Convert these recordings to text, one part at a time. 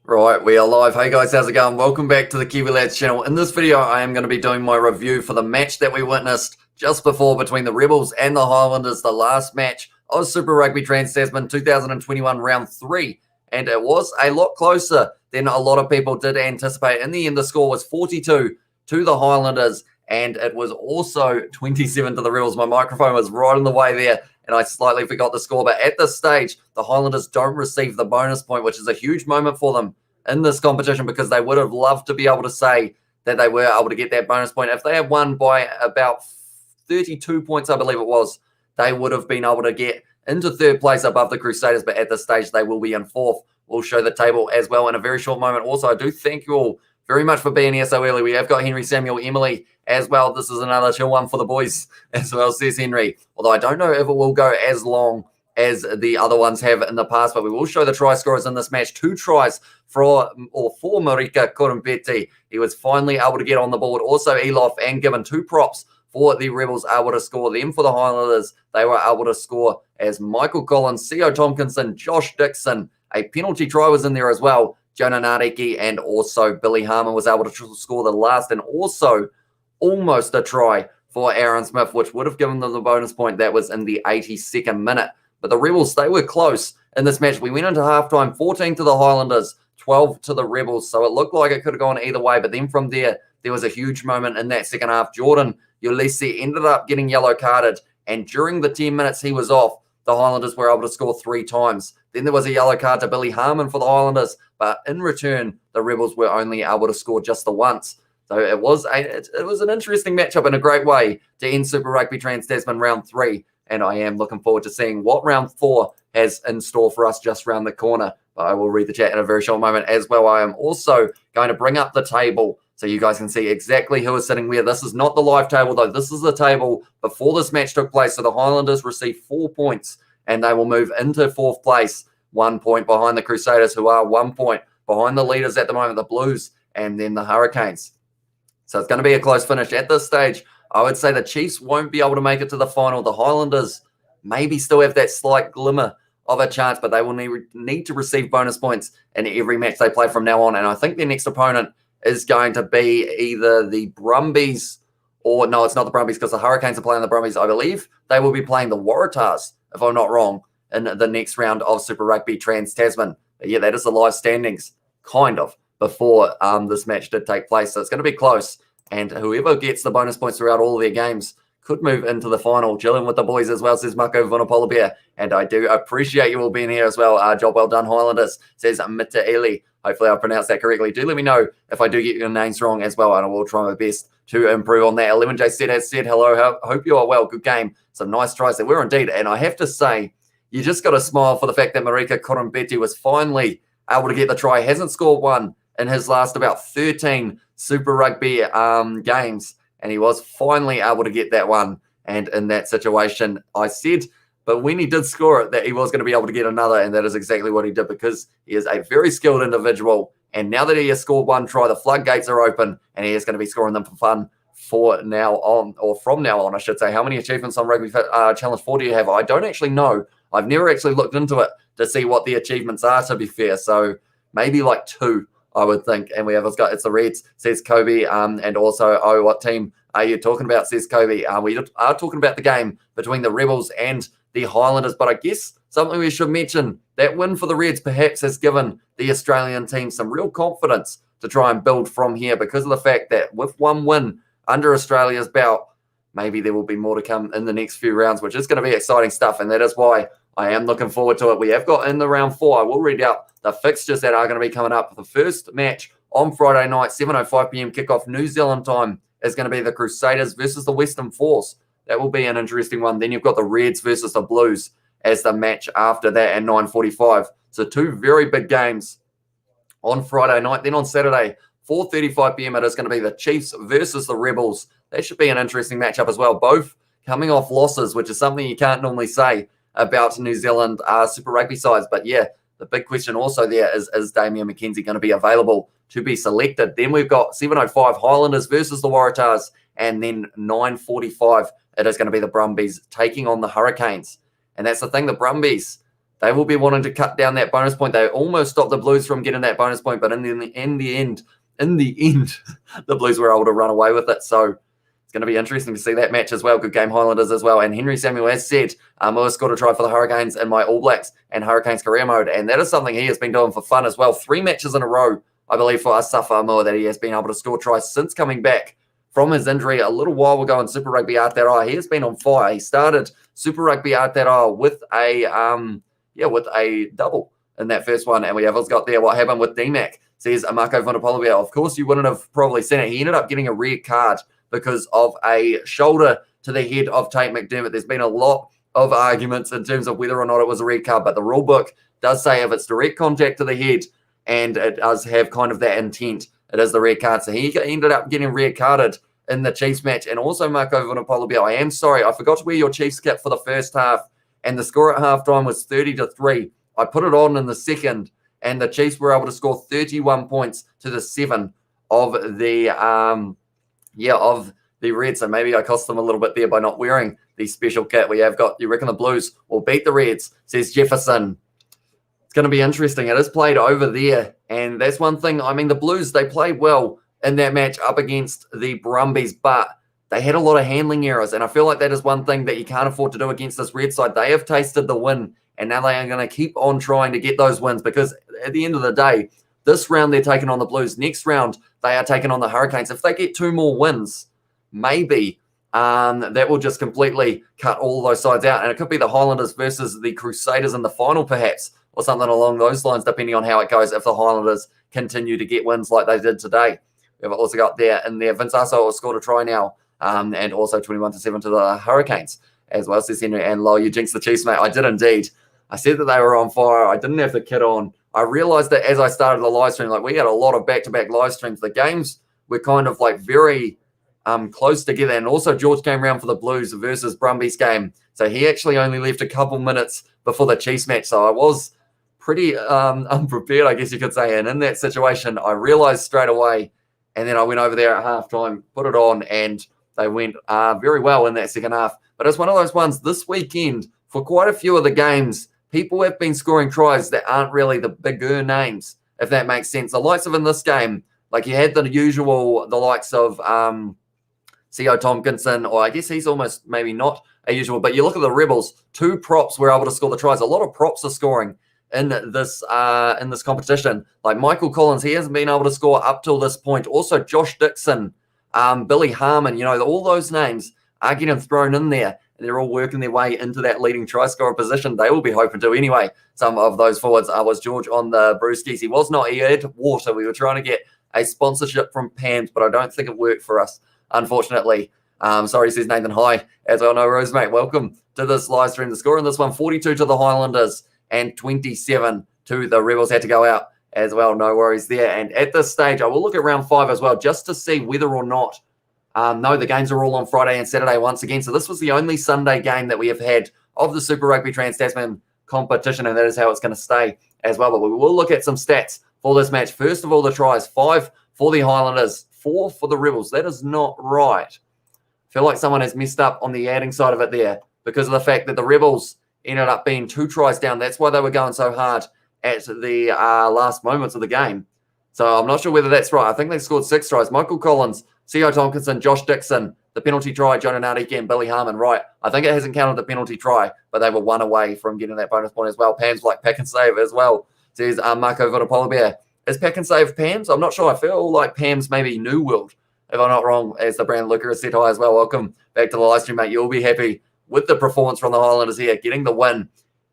Right, we are live. Hey guys, how's it going? Welcome back to the Kiwi Lads channel. In this video, I am going to be doing my review for the match that we witnessed just before between the Rebels and the Highlanders, the last match of Super Rugby Trans-Tasman 2021 Round 3. And it was a lot closer than a lot of people did anticipate. In the end, the score was 42 to the Highlanders, and it was also 27 to the Rebels. My microphone was right in the way there, and I slightly forgot the score. But at this stage, the Highlanders don't receive the bonus point, which is a huge moment for them in this competition, because they would have loved to be able to say that they were able to get that bonus point. If they had won by about 32 points, I believe it was, they would have been able to get into third place above the Crusaders. But at this stage, they will be in fourth. We'll show the table as well in a very short moment. Also, I do thank you all very much for being here so early. We have got Henry, Samuel, Emily as well. This is another chill one for the boys as well, says Henry. Although I don't know if it will go as long as the other ones have in the past, but we will show the try scorers in this match. 2 tries for Marika Korompeti. He was finally able to get on the board. Also, Elof and Gibbon, 2 props for the Rebels able to score. Them for the Highlanders, they were able to score as Michael Collins, Theo Tompkinson, Josh Dixon. A penalty try was in there as well. Jonah Nareki and also Billy Harmon was able to score the last, and also almost a try for Aaron Smith, which would have given them the bonus point. That was in the 82nd minute. But the Rebels, they were close in this match. We went into halftime 14 to the Highlanders, 12 to the Rebels. So it looked like it could have gone either way. But then from there was a huge moment in that second half. Jordan Ulysses ended up getting yellow carded. And during the 10 minutes he was off, the Highlanders were able to score 3 times. Then there was a yellow card to Billy Harmon for the Highlanders. But in return, the Rebels were only able to score just the once. So it was an interesting matchup in a great way to end Super Rugby Trans-Tasman Round 3. And I am looking forward to seeing what Round 4 has in store for us just around the corner. But I will read the chat in a very short moment as well. I am also going to bring up the table so you guys can see exactly who is sitting where. This is not the live table, though. This is the table before this match took place. So the Highlanders received 4 points, and they will move into 4th place, 1 point behind the Crusaders, who are 1 point behind the leaders at the moment, the Blues, and then the Hurricanes. So it's going to be a close finish at this stage. I would say the Chiefs won't be able to make it to the final. The Highlanders maybe still have that slight glimmer of a chance, but they will need to receive bonus points in every match they play from now on. And I think their next opponent is going to be either the Brumbies or, no, it's not the Brumbies, because the Hurricanes are playing the Brumbies. I believe they will be playing the Waratahs, if I'm not wrong, in the next round of Super Rugby Trans-Tasman. But yeah, that is the live standings, kind of, before this match did take place. So it's going to be close. And whoever gets the bonus points throughout all of their games could move into the final. Chilling with the boys as well, says Marco Vonapolabia. And I do appreciate you all being here as well. Job well done, Highlanders, says Mitaeli. Hopefully I pronounced that correctly. Do let me know if I do get your names wrong as well, and I will try my best to improve on that. 11J has said, hello, hope you are well. Good game. Some nice tries there were indeed. And I have to say, you just got to smile for the fact that Marika Korompeti was finally able to get the try. Hasn't scored one in his last about 13 Super Rugby games, and he was finally able to get that one. And in that situation, I said, but when he did score it, that he was going to be able to get another, and that is exactly what he did, because he is a very skilled individual. And now that he has scored 1 try, the floodgates are open, and he is going to be scoring them for fun for now on, or from now on, I should say. How many achievements on Rugby Challenge 4 do you have? I don't actually know. I've never actually looked into it to see what the achievements are, to be fair. So maybe like 2. I would think. And we have it's the Reds, says Kobe, and also, oh, what team are you talking about, says Kobe. We are talking about the game between the Rebels and the Highlanders, but I guess something we should mention, that win for the Reds perhaps has given the Australian team some real confidence to try and build from here, because of the fact that with 1 win under Australia's belt, maybe there will be more to come in the next few rounds, which is going to be exciting stuff, and that is why I am looking forward to it. We have got in the round 4. I will read out the fixtures that are going to be coming up. The first match on Friday night, 7:05 p.m. kickoff New Zealand time, is going to be the Crusaders versus the Western Force. That will be an interesting one. Then you've got the Reds versus the Blues as the match after that at 9:45. So 2 very big games on Friday night. Then on Saturday, 4:35 p.m. it is going to be the Chiefs versus the Rebels. That should be an interesting matchup as well. Both coming off losses, which is something you can't normally say about New Zealand Super Rugby sides. But yeah, the big question also there is Damian McKenzie going to be available to be selected? Then we've got 7:05 Highlanders versus the Waratahs, and then 9:45 it is going to be the Brumbies taking on the Hurricanes. And that's the thing, the Brumbies, they will be wanting to cut down that bonus point. They almost stopped the Blues from getting that bonus point, but in the end, the Blues were able to run away with it. So it's going to be interesting to see that match as well. Good game, Highlanders as well. And Henry Samuel has said, Moore scored a try for the Hurricanes in my All Blacks and Hurricanes career mode. And that is something he has been doing for fun as well. 3 matches in a row, I believe, for Asafa Moore that he has been able to score tries since coming back from his injury a little while ago in Super Rugby Aotearoa. He has been on fire. He started Super Rugby Aotearoa with a double in that first one. And we have got there what happened with DMAC, says Marco Vunapolobia. Of course, you wouldn't have probably seen it. He ended up getting a red card because of a shoulder to the head of Tate McDermott. There's been a lot of arguments in terms of whether or not it was a red card, but the rule book does say if it's direct contact to the head and it does have kind of that intent, it is the red card. So he ended up getting red carded in the Chiefs match. And also, Marco Vunapolobia, I am sorry, I forgot to wear your Chiefs kit for the first half, and the score at halftime was 30-3. I put it on in the second, and the Chiefs were able to score 31 points to the 7 of the of the Reds. So maybe I cost them a little bit there by not wearing the special kit. We have got, you reckon the Blues will beat the Reds, says Jefferson. It's going to be interesting. It is played over there, and that's one thing. I mean, the Blues, they played well in that match up against the Brumbies, but they had a lot of handling errors, and I feel like that is one thing that you can't afford to do against this Red side. They have tasted the win, and now they are going to keep on trying to get those wins, because at the end of the day, this round they're taking on the Blues. Next round, they are taking on the Hurricanes. If they get 2 more wins, maybe that will just completely cut all those sides out. And it could be the Highlanders versus the Crusaders in the final, perhaps, or something along those lines, depending on how it goes, if the Highlanders continue to get wins like they did today. We've also got there in there, Vince Aso has scored a try now, and also 21-7 to the Hurricanes as well, says Henry. And Lo, you jinxed the Chiefs, mate. I did indeed. I said that they were on fire. I didn't have the kit on. I realized that as I started the live stream, like we had a lot of back-to-back live streams. The games were kind of like very close together. And also George came around for the Blues versus Brumbies game. So he actually only left a couple minutes before the Chiefs match. So I was pretty unprepared, I guess you could say. And in that situation, I realized straight away. And then I went over there at halftime, put it on, and they went very well in that second half. But it's one of those ones this weekend, for quite a few of the games, people have been scoring tries that aren't really the bigger names, if that makes sense. The likes of in this game, like you had the likes of C.O. Tompkinson, or I guess he's almost maybe not a usual, but you look at the Rebels, 2 props were able to score the tries. A lot of props are scoring in this competition. Like Michael Collins, he hasn't been able to score up till this point. Also Josh Dixon, Billy Harmon, all those names are getting thrown in there. They're all working their way into that leading try scorer position. They will be hoping to anyway. Some of those forwards was George on the brewskis. He was not. He had water. We were trying to get a sponsorship from Pam's, but I don't think it worked for us, unfortunately. Sorry, says Nathan. Hi, as well. No, Rose, mate. Welcome to this live stream. The score in this one, 42 to the Highlanders and 27 to the Rebels. Had to go out as well. No worries there. And at this stage, I will look at round 5 as well, just to see whether or not no, the games are all on Friday and Saturday once again. So this was the only Sunday game that we have had of the Super Rugby Trans-Tasman competition, and that is how it's going to stay as well. But we will look at some stats for this match. First of all, the tries, 5 for the Highlanders, 4 for the Rebels. That is not right. I feel like someone has messed up on the adding side of it there because of the fact that the Rebels ended up being 2 tries down. That's why they were going so hard at the last moments of the game. So I'm not sure whether that's right. I think they scored 6 tries. Michael Collins, C.O. Tompkinson, Josh Dixon, the penalty try, Jonah Nardiki and Billy Harmon. Right. I think it hasn't counted the penalty try, but they were 1 away from getting that bonus point as well. Pam's like pack and save as well, says Marco Vunapolobia. Is pack and save Pam's? I'm not sure. I feel like Pam's maybe New World, if I'm not wrong, as the brand Luca has said hi as well. Welcome back to the live stream, mate. You'll be happy with the performance from the Highlanders here, getting the win.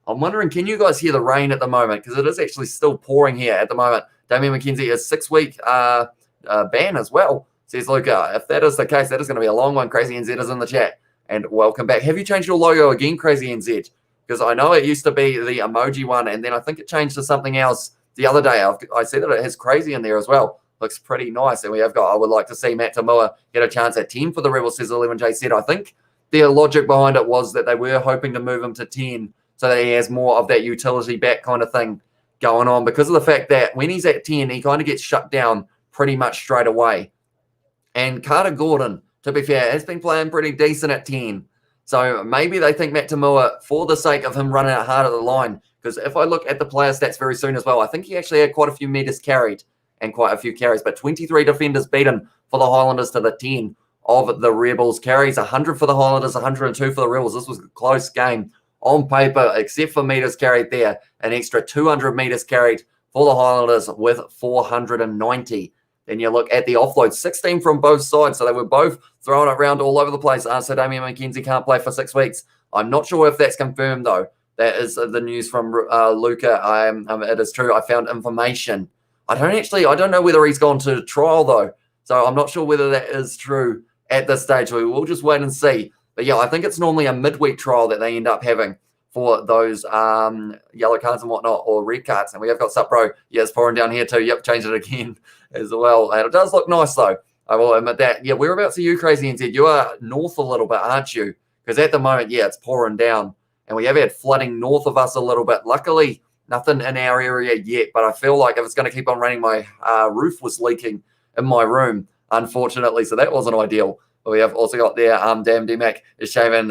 I'm wondering, can you guys hear the rain at the moment? Because it is actually still pouring here at the moment. Damien McKenzie is 6-week ban as well, says Luca. If that is the case, that is going to be a long one. Crazy NZ is in the chat. And welcome back. Have you changed your logo again, Crazy NZ? Because I know it used to be the emoji one, and then I think it changed to something else the other day. I see that it has Crazy in there as well. Looks pretty nice. And we have got, I would like to see Matt Tamua get a chance at 10 for the Rebels, says 11J said. I think their logic behind it was that they were hoping to move him to 10 so that he has more of that utility back kind of thing going on, because of the fact that when he's at 10, he kind of gets shut down pretty much straight away. And Carter Gordon, to be fair, has been playing pretty decent at 10. So maybe they think Matt Tamua, for the sake of him running out hard at the line, because if I look at the player stats very soon as well, I think he actually had quite a few meters carried and quite a few carries, but 23 defenders beaten for the Highlanders to the 10 of the Rebels. Carries 100 for the Highlanders, 102 for the Rebels. This was a close game on paper, except for meters carried there. An extra 200 meters carried for the Highlanders with 490. Then you look at the offload, 16 from both sides. So they were both throwing it around all over the place. So Damian McKenzie can't play for 6 weeks. I'm not sure if that's confirmed, though. That is the news from Luca. It is true. I found information. I don't know whether he's gone to trial, though. So I'm not sure whether that is true at this stage. We will just wait and see. But yeah, I think it's normally a midweek trial that they end up having for those yellow cards and whatnot, or red cards. And we have got Supro. Yeah, it's pouring down here too. Yep, changed it again as well. And it does look nice, though. I will admit that. Yeah, whereabouts are you, Crazy NZ? You are north a little bit, aren't you? Because at the moment, yeah, it's pouring down. And we have had flooding north of us a little bit. Luckily, nothing in our area yet. But I feel like if it's going to keep on raining, my roof was leaking in my room, unfortunately. So that wasn't ideal. But we have also got there, Dam D-Mac is shaving.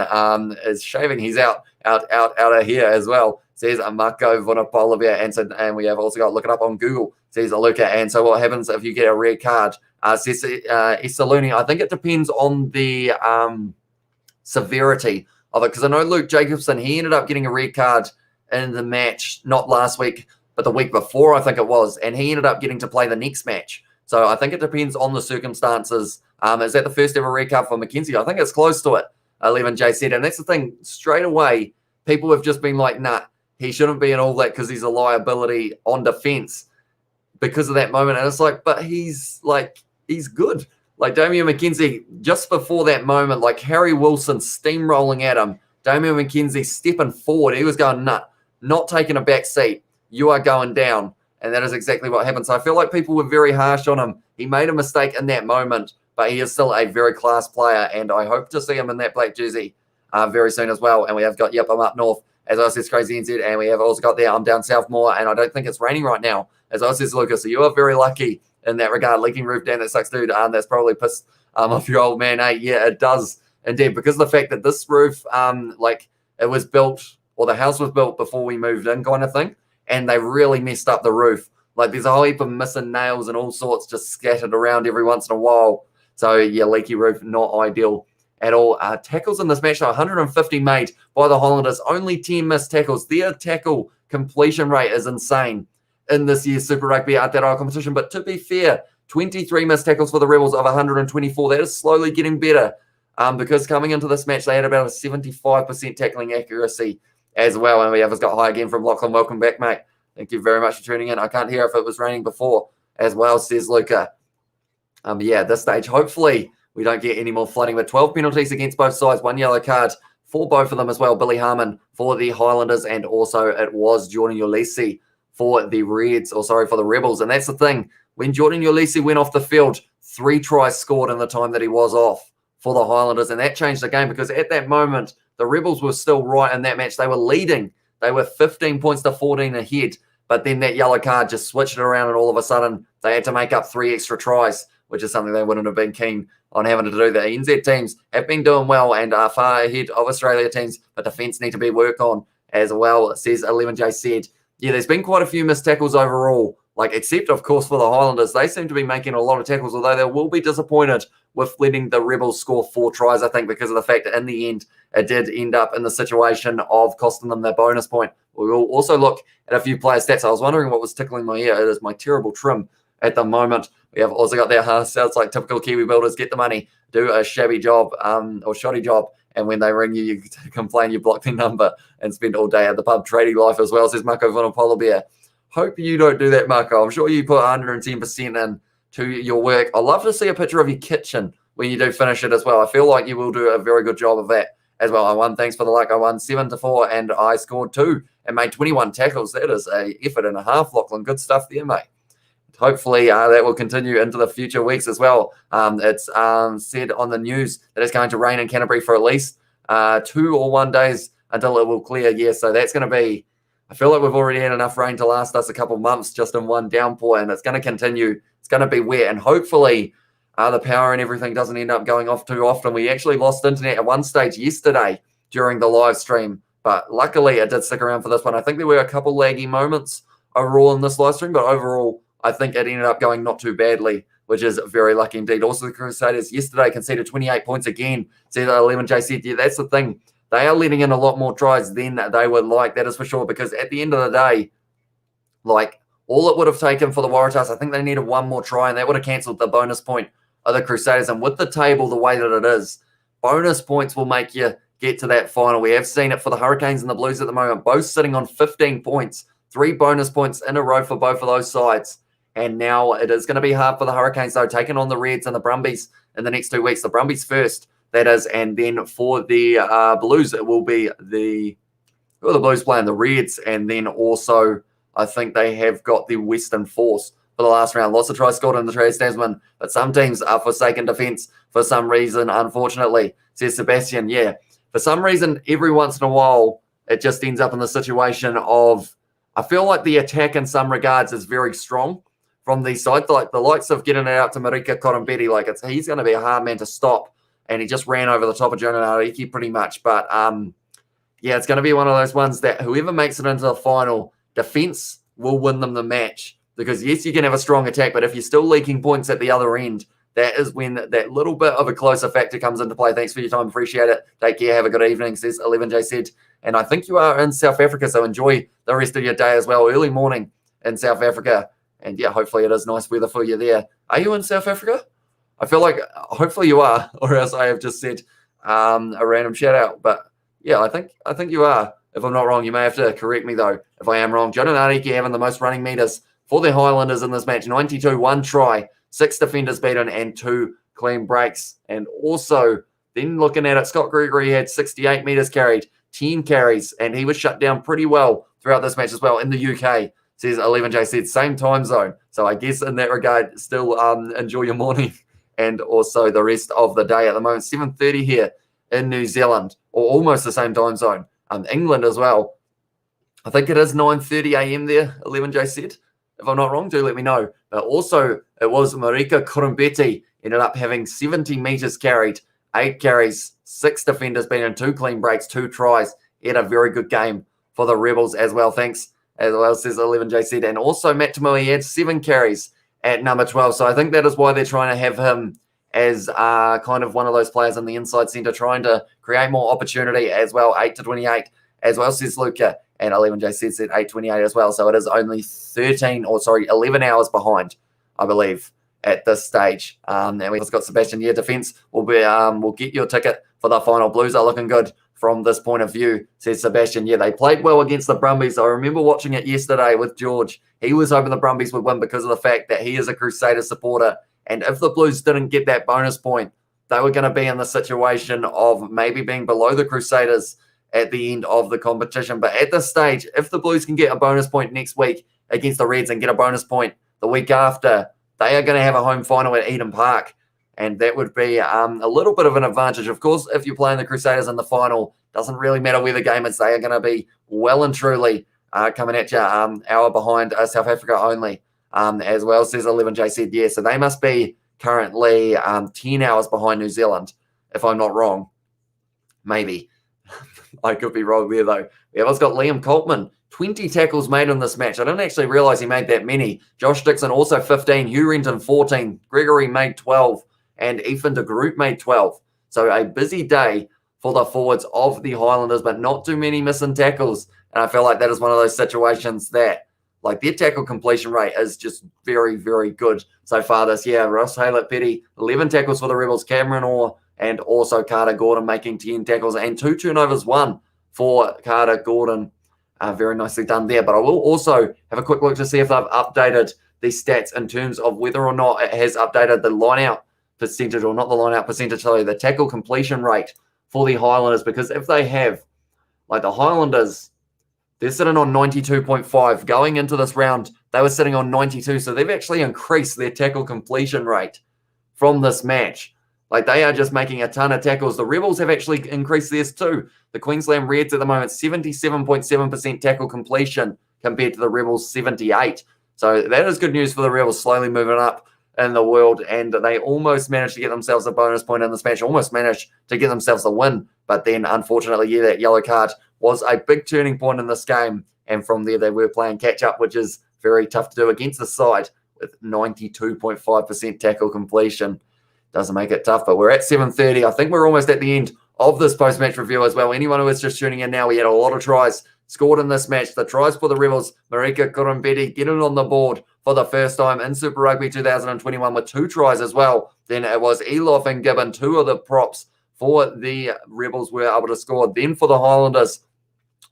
He's out of here as well. Says Marco Vonopolovia. And we have also got, look it up on Google, says Luca. And so what happens if you get a red card? Says Isaluni. I think it depends on the severity of it. Because I know Luke Jacobson, he ended up getting a red card in the match, not last week, but the week before, I think it was. And he ended up getting to play the next match. So I think it depends on the circumstances. Is that the first ever red card for McKenzie? I think it's close to it, 11J said. And that's the thing, straight away, people have just been like, nah, he shouldn't be in all that because he's a liability on defense because of that moment. And it's like, but he's good. Like Damian McKenzie, just before that moment, like Harry Wilson steamrolling at him, Damian McKenzie stepping forward. He was going, nah, not taking a back seat. You are going down. And that is exactly what happened. So I feel like people were very harsh on him. He made a mistake in that moment, but he is still a very class player. And I hope to see him in that black jersey very soon as well. And we have got, yep, I'm up north, as I says, Crazy NZ. And we have also got there, I'm down south more. And I don't think it's raining right now, as I says, Lucas. So you are very lucky in that regard. Leaking roof, damn, that sucks, dude. That's probably pissed off your old man, eh? Yeah, it does indeed. Because of the fact that this roof, it was built, or the house was built before we moved in kind of thing. And they really messed up the roof. Like there's a whole heap of missing nails and all sorts just scattered around every once in a while. So yeah, leaky roof, not ideal at all. Tackles in this match, 150 made by the Highlanders, only 10 missed tackles. Their tackle completion rate is insane in this year's Super Rugby Aotearoa competition. But to be fair, 23 missed tackles for the Rebels of 124. That is slowly getting better because coming into this match, they had about a 75% tackling accuracy as well. And we have got high again from Lachlan. Welcome back, mate. Thank you very much for tuning in. I can't hear if it was raining before as well, says Luca. Yeah, at this stage, hopefully we don't get any more flooding. With 12 penalties against both sides, 1 yellow card for both of them as well. Billy Harmon for the Highlanders, and also it was Jordan Ulisi for the for the Rebels. And that's the thing. When Jordan Ulisi went off the field, 3 tries scored in the time that he was off for the Highlanders. And that changed the game because at that moment, the Rebels were still right in that match. They were leading. They were 15 points to 14 ahead. But then that yellow card just switched it around, and all of a sudden they had to make up 3 extra tries, which is something they wouldn't have been keen on having to do. The NZ teams have been doing well and are far ahead of Australia teams, but defence need to be worked on as well, says 11J said. Yeah, there's been quite a few missed tackles overall, except, of course, for the Highlanders. They seem to be making a lot of tackles, although they will be disappointed with letting the Rebels score 4 tries, I think, because of the fact that in the end, it did end up in the situation of costing them their bonus point. We will also look at a few player stats. I was wondering what was tickling my ear. It is my terrible trim at the moment. We have also got there, sounds like typical Kiwi builders, get the money, do a shabby job or shoddy job, and when they ring you, you complain you block their number and spend all day at the pub trading life as well, says Marco Vonopolobia. Hope you don't do that, Marco. I'm sure you put 110% in to your work. I'd love to see a picture of your kitchen when you do finish it as well. I feel like you will do a very good job of that as well. I won, thanks for the luck. I won 7-4 and I scored 2 and made 21 tackles. That is an effort and a half, Lachlan. Good stuff there, mate. Hopefully that will continue into the future weeks as well. It's said on the news that it's going to rain in Canterbury for at least 2 or 1 days until it will clear. Yeah, so that's going to be, I feel like we've already had enough rain to last us a couple months just in one downpour, and it's going to continue. It's going to be wet, and hopefully the power and everything doesn't end up going off too often. We actually lost internet at one stage yesterday during the live stream, but luckily it did stick around for this one. I think there were a couple laggy moments overall in this live stream, but overall I think it ended up going not too badly, which is very lucky indeed. Also, the Crusaders yesterday conceded 28 points again. See, 11J said, yeah, that's the thing. They are letting in a lot more tries than they would like, that is for sure, because at the end of the day, like, all it would have taken for the Waratahs, I think they needed one more try, and that would have cancelled the bonus point of the Crusaders. And with the table the way that it is, bonus points will make you get to that final. We have seen it for the Hurricanes and the Blues at the moment, both sitting on 15 points, 3 bonus points in a row for both of those sides. And now it is going to be hard for the Hurricanes, though, taking on the Reds and the Brumbies in the next 2 weeks. The Brumbies first, that is, and then for the Blues, it will be the Blues playing the Reds, and then also I think they have got the Western Force for the last round. Lots of tries scored in the Trans-Tasman, but some teams are forsaken defence for some reason, unfortunately, says Sebastian. Yeah, for some reason, every once in a while, it just ends up in the situation of, I feel like the attack in some regards is very strong from these sides, like the likes of getting it out to Marika Korombeti, like he's going to be a hard man to stop, and he just ran over the top of Jonah Ariki pretty much. But yeah, it's going to be one of those ones that whoever makes it into the final, defense will win them the match. Because yes, you can have a strong attack, but if you're still leaking points at the other end, that is when that little bit of a closer factor comes into play. Thanks for your time. Appreciate it. Take care. Have a good evening, says 11J said. And I think you are in South Africa, so enjoy the rest of your day as well. Early morning in South Africa. And yeah, hopefully it is nice weather for you there. Are you in South Africa? I feel like hopefully you are, or else I have just said a random shout out. But yeah, I think you are. If I'm not wrong, you may have to correct me though if I am wrong. Jonah Ariki having the most running meters for the Highlanders in this match. 92, 1 try, 6 defenders beaten, and 2 clean breaks. And also, then looking at it, Scott Gregory had 68 meters carried, 10 carries, and he was shut down pretty well throughout this match as well in the UK. Says 11J said, same time zone. So I guess in that regard, still enjoy your morning and also the rest of the day at the moment. 7:30 here in New Zealand, or almost the same time zone. England as well. I think it is 9:30 a.m. there, 11J said. If I'm not wrong, do let me know. But also, it was Marika Korombeti ended up having 70 meters carried, 8 carries, 6 defenders beaten, 2 clean breaks, 2 tries. He had a very good game for the Rebels as well. Thanks. As well, says 11J said. And also, Matt Tamui had 7 carries at number 12. So I think that is why they're trying to have him as kind of one of those players in the inside centre, trying to create more opportunity as well. 8-28 as well, says Luca. And 11J said 8:28 as well. So it is only 11 hours behind, I believe, at this stage. And we've got Sebastian. Yeah, defence will be will get your ticket for the final. Blues are looking good from this point of view, says Sebastian. Yeah, they played well against the Brumbies. I remember watching it yesterday with George. He was hoping the Brumbies would win because of the fact that he is a Crusader supporter. And if the Blues didn't get that bonus point, they were going to be in the situation of maybe being below the Crusaders at the end of the competition. But at this stage, if the Blues can get a bonus point next week against the Reds and get a bonus point the week after, they are going to have a home final at Eden Park. And that would be a little bit of an advantage. Of course, if you're playing the Crusaders in the final, doesn't really matter where the game is. They are going to be well and truly coming at you hour behind South Africa only as well, says 11J said. Yeah, so they must be currently 10 hours behind New Zealand, if I'm not wrong. Maybe. I could be wrong there, though. Yeah, I've got Liam Coltman, 20 tackles made in this match. I didn't actually realise he made that many. Josh Dixon also 15, Hugh Renton 14, Gregory made 12, and Ethan de Groot made 12. So a busy day for the forwards of the Highlanders, but not too many missing tackles. And I feel like that is one of those situations that, like, their tackle completion rate is just very, very good so far this year. Ross Haylett-Petty, 11 tackles for the Rebels. Cameron Orr and also Carter Gordon making 10 tackles and 2 turnovers, 1 for Carter Gordon. Very nicely done there. But I will also have a quick look to see if they've updated these stats in terms of whether or not it has updated the line-out percentage, or not the line-out percentage, sorry, the tackle completion rate for the Highlanders. Because if they have, like the Highlanders, they're sitting on 92.5. Going into this round, they were sitting on 92. So they've actually increased their tackle completion rate from this match. Like, they are just making a ton of tackles. The Rebels have actually increased theirs too. The Queensland Reds at the moment, 77.7% tackle completion compared to the Rebels' 78. So that is good news for the Rebels, slowly moving up in the world, and they almost managed to get themselves a bonus point in this match, almost managed to get themselves a win. But then, unfortunately, yeah, that yellow card was a big turning point in this game. And from there, they were playing catch-up, which is very tough to do against the side with 92.5% tackle completion. Doesn't make it tough, but we're at 7:30. I think we're almost at the end of this post-match review as well. Anyone who is just tuning in now, we had a lot of tries scored in this match. The tries for the Rebels, Marika Kurumbeti getting on the board for the first time in Super Rugby 2021 with 2 tries as well. Then it was Elof and Gibbon, 2 of the props for the Rebels were able to score. Then for the Highlanders,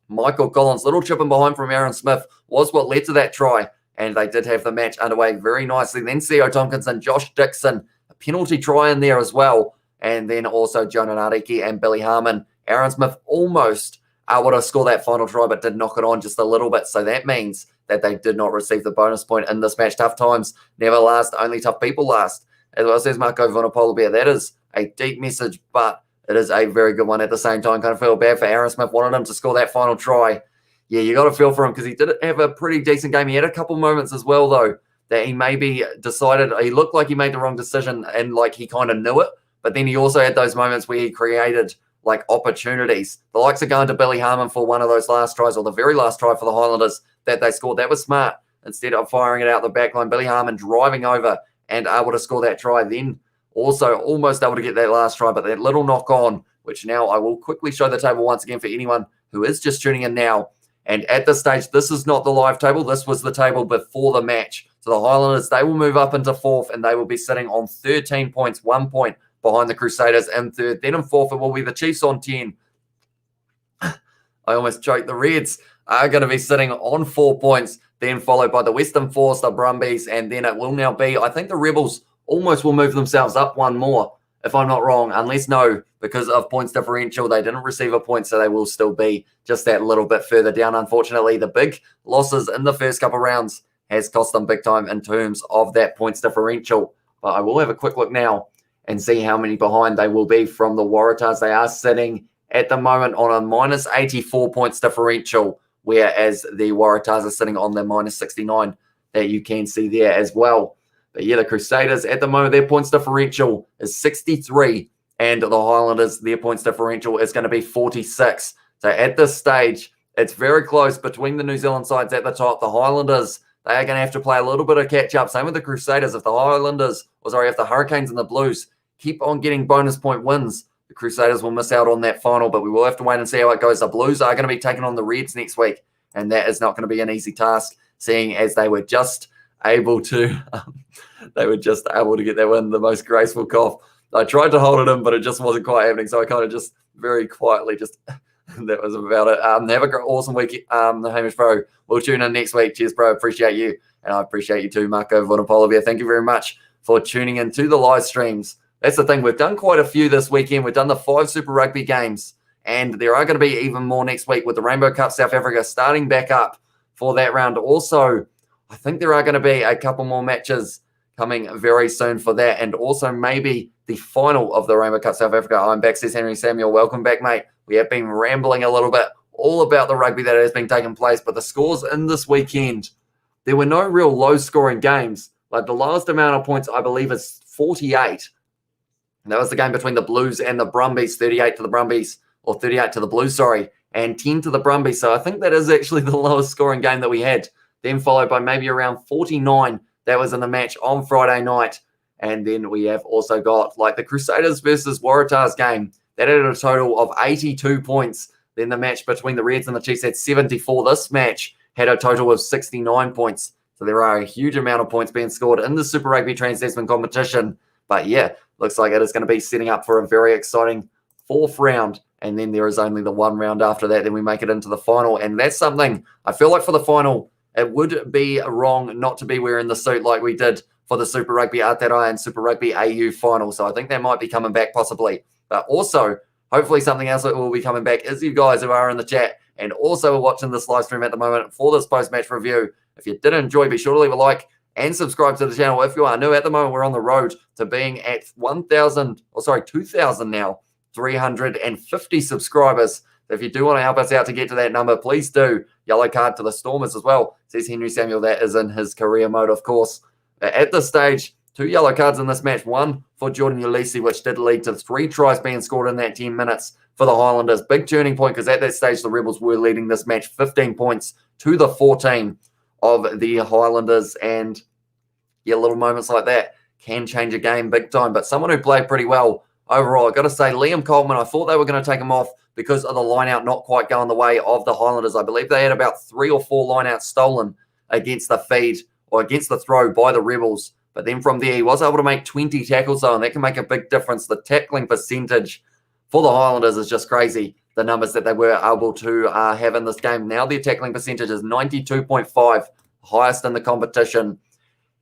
Michael Collins, little chip in behind from Aaron Smith was what led to that try, and they did have the match underway very nicely. Then Theo Tompkinson, Josh Dixon, a penalty try in there as well, and then also Jonah Nariki and Billy Harmon. Aaron Smith almost able to score that final try, but did knock it on just a little bit, so that means that they did not receive the bonus point in this match. Tough times never last, only tough people last. As well says Marco Vunapolobia, that is a deep message, but it is a very good one at the same time. Kind of feel bad for Aaron Smith. Wanted him to score that final try. Yeah, you got to feel for him because he did have a pretty decent game. He had a couple moments as well, though, that he maybe decided he looked like he made the wrong decision and like he kind of knew it. But then he also had those moments where he created like opportunities. The likes of going to Billy Harmon for one of those last tries, or the very last try for the Highlanders that they scored. That was smart. Instead of firing it out the back line, Billy Harmon driving over and able to score that try. Then also almost able to get that last try, but that little knock on, which now I will quickly show the table once again for anyone who is just tuning in now. And at this stage, this is not the live table. This was the table before the match. So the Highlanders, they will move up into 4th, and they will be sitting on 13 points, 1 point behind the Crusaders in 3rd. Then in 4th, it will be the Chiefs on 10. I almost choked. The Reds are going to be sitting on 4 points, then followed by the Western Force, the Brumbies, and then it will now be, I think the Rebels almost will move themselves up one more, if I'm not wrong, unless because of points differential, they didn't receive a point, so they will still be just that little bit further down. Unfortunately, the big losses in the first couple rounds has cost them big time in terms of that points differential. But I will have a quick look now and see how many behind they will be from the Waratahs. They are sitting at the moment on a minus 84 points differential, whereas the Waratahs are sitting on the minus 69 that you can see there as well. But yeah, the Crusaders at the moment, their points differential is 63, and the Highlanders, their points differential is going to be 46. So at this stage, it's very close between the New Zealand sides at the top. The Highlanders, they are going to have to play a little bit of catch-up. Same with the Crusaders. If the if the Hurricanes and the Blues keep on getting bonus point wins, the Crusaders will miss out on that final, but we will have to wait and see how it goes. The Blues are going to be taking on the Reds next week, and that is not going to be an easy task, seeing as they were just able to get that win. The most graceful cough. I tried to hold it in, but it just wasn't quite happening, so I kind of just very quietly that was about it. Have a great, awesome week, Hamish bro. We'll tune in next week. Cheers, bro. Appreciate you, and I appreciate you too, Marco Vunapolobia. Thank you very much for tuning in to the live streams. That's the thing. We've done quite a few this weekend. We've done the 5 Super Rugby games, and there are going to be even more next week with the Rainbow Cup South Africa starting back up for that round. Also, I think there are going to be a couple more matches coming very soon for that, and also maybe the final of the Rainbow Cup South Africa. I'm back, says Henry Samuel. Welcome back, mate. We have been rambling a little bit all about the rugby that has been taking place, but the scores in this weekend, there were no real low-scoring games. Like the lowest amount of points, I believe, is 48. And that was the game between the Blues and the Brumbies, 38 to the Brumbies, or 38 to the Blues, sorry, and 10 to the Brumbies. So I think that is actually the lowest scoring game that we had. Then followed by maybe around 49. That was in the match on Friday night. And then we have also got like the Crusaders versus Waratahs game. That had a total of 82 points. Then the match between the Reds and the Chiefs had 74. This match had a total of 69 points. So there are a huge amount of points being scored in the Super Rugby Trans-Tasman competition. But yeah, looks like it is going to be setting up for a very exciting 4th round. And then there is only the 1 round after that. Then we make it into the final. And that's something I feel like for the final, it would be wrong not to be wearing the suit like we did for the Super Rugby Aotearoa and Super Rugby AU final. So I think that might be coming back possibly. But also, hopefully something else that will be coming back is you guys who are in the chat and also are watching this live stream at the moment for this post-match review. If you did enjoy, be sure to leave a like and subscribe to the channel. If you are new at the moment, we're on the road to being at 2,000 now, 350 subscribers. So if you do want to help us out to get to that number, please do. Yellow card to the Stormers as well, says Henry Samuel. That is in his career mode, of course. At this stage, 2 yellow cards in this match. One for Jordan Ulisi, which did lead to 3 tries being scored in that 10 minutes for the Highlanders. Big turning point because at that stage the Rebels were leading this match 15 points to the 14 of the Highlanders. And yeah, little moments like that can change a game big time. But someone who played pretty well overall, I've got to say, Liam Coleman, I thought they were going to take him off because of the line-out not quite going the way of the Highlanders. I believe they had about 3 or 4 line-outs stolen against the feed or against the throw by the Rebels. But then from there, he was able to make 20 tackles, though, and that can make a big difference. The tackling percentage for the Highlanders is just crazy, the numbers that they were able to have in this game. Now their tackling percentage is 92.5, highest in the competition,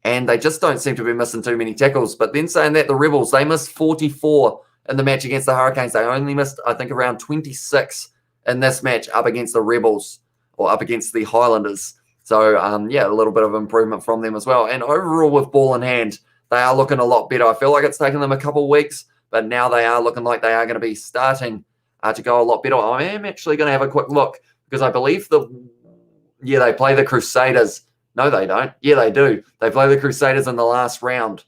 and they just don't seem to be missing too many tackles. But then saying that, the Rebels, they missed 44 in the match against the Hurricanes. They only missed, I think, around 26 in this match up against the Rebels or up against the Highlanders. So, yeah, a little bit of improvement from them as well. And overall, with ball in hand, they are looking a lot better. I feel like it's taken them a couple of weeks, but now they are looking like they are going to be starting to go a lot better. I am actually going to have a quick look because I believe they play the Crusaders. No, they don't. Yeah, they do. They play the Crusaders in the last round.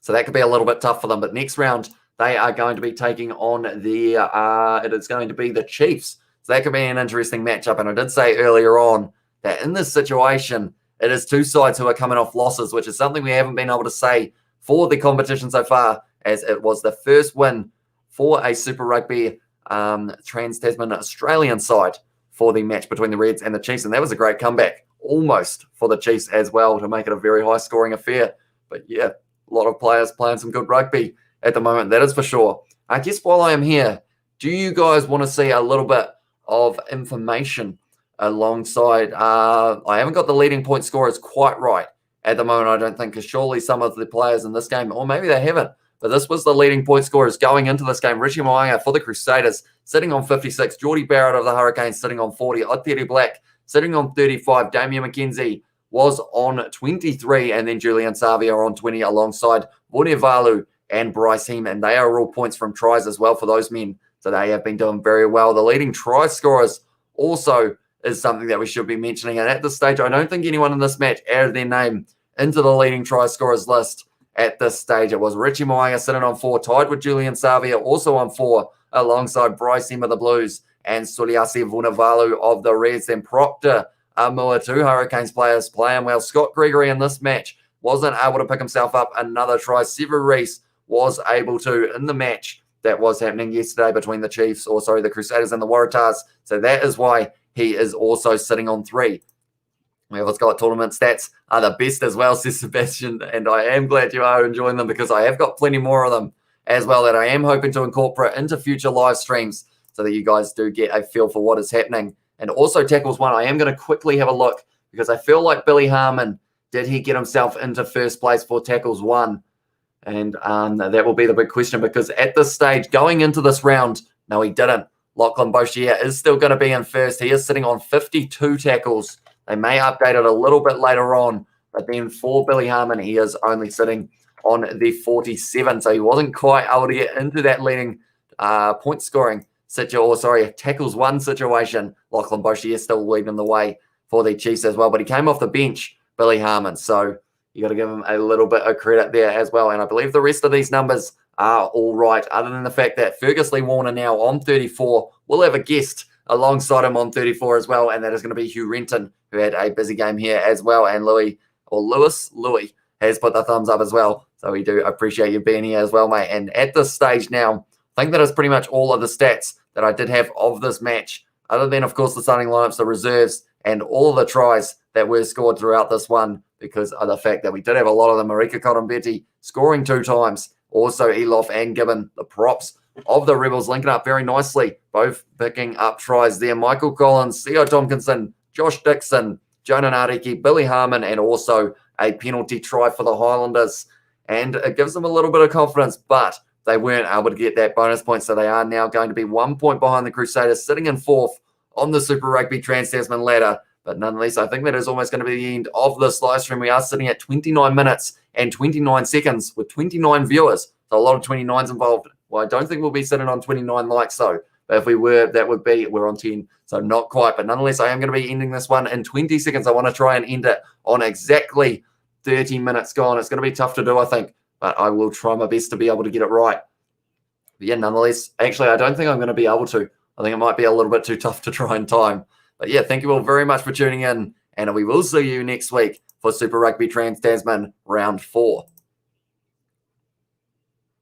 So that could be a little bit tough for them. But next round, they are going to be taking on it is going to be the Chiefs. So that could be an interesting matchup. And I did say earlier on that in this situation, it is 2 sides who are coming off losses, which is something we haven't been able to say for the competition so far, as it was the first win for a Super Rugby Trans-Tasman Australian side for the match between the Reds and the Chiefs. And that was a great comeback, almost for the Chiefs as well, to make it a very high-scoring affair. But yeah, a lot of players playing some good rugby at the moment, that is for sure. I guess while I am here, do you guys want to see a little bit of information alongside? I haven't got the leading point scorers quite right at the moment, I don't think, because surely some of the players in this game, or maybe they haven't, but this was the leading point scorers going into this game. Richie Mo'unga for the Crusaders sitting on 56, Geordie Barrett of the Hurricanes sitting on 40, Otere Black sitting on 35, Damian McKenzie was on 23, and then Julian Savia on 20 alongside Vunivalu and Bryce Heem, and they are all points from tries as well for those men. So they have been doing very well. The leading try scorers also is something that we should be mentioning. And at this stage, I don't think anyone in this match added their name into the leading try scorers list at this stage. It was Richie Mo'unga sitting on 4, tied with Julian Savia, also on 4, alongside Bryce Heem of the Blues and Suliasi Vunivalu of the Reds. And Proctor Amua, 2 Hurricanes players playing well. Scott Gregory in this match wasn't able to pick himself up another try. Sever Reese was able to in the match that was happening yesterday between the Chiefs, the Crusaders and the Waratahs. So that is why he is also sitting on 3. Whoever's got tournament stats are the best as well, says Sebastian, and I am glad you are enjoying them because I have got plenty more of them as well that I am hoping to incorporate into future live streams so that you guys do get a feel for what is happening. And also tackles one, I am going to quickly have a look because I feel like Billy Harmon, did he get himself into first place for tackles one? And that will be the big question because at this stage, going into this round, no, he didn't. Lachlan Boshier is still going to be in first. He is sitting on 52 tackles. They may update it a little bit later on, but then for Billy Harmon, he is only sitting on the 47. So he wasn't quite able to get into that leading point scoring tackles one situation. Lachlan Boshier is still leading the way for the Chiefs as well, but he came off the bench, Billy Harmon. So you got to give him a little bit of credit there as well. And I believe the rest of these numbers are all right, other than the fact that Fergus Lee Warner now on 34 will have a guest alongside him on 34 as well, and that is going to be Hugh Renton, who had a busy game here as well. And Louis has put the thumbs up as well. So we do appreciate you being here as well, mate. And at this stage now, I think that is pretty much all of the stats that I did have of this match, other than, of course, the starting lineups, the reserves, and all of the tries that were scored throughout this one, because of the fact that we did have a lot of them. Marika Cotombeti scoring 2 times. Also, Elof and Gibbon, the props of the Rebels, linking up very nicely, both picking up tries there. Michael Collins, Theo Tompkinson, Josh Dixon, Jonah Nariki, Billy Harmon, and also a penalty try for the Highlanders. And it gives them a little bit of confidence, but they weren't able to get that bonus point, so they are now going to be 1 point behind the Crusaders, sitting in 4th on the Super Rugby Trans-Tasman ladder. But nonetheless, I think that is almost going to be the end of this live stream. We are sitting at 29 minutes and 29 seconds with 29 viewers. So a lot of 29s involved. Well, I don't think we'll be sitting on 29 likes, though. But if we were, that would be, we're on 10. So not quite. But nonetheless, I am going to be ending this one in 20 seconds. I want to try and end it on exactly 30 minutes gone. It's going to be tough to do, I think, but I will try my best to be able to get it right. But yeah, nonetheless, actually, I don't think I'm going to be able to. I think it might be a little bit too tough to try and time. But yeah, thank you all very much for tuning in, and we will see you next week for Super Rugby Trans-Tasman Round 4.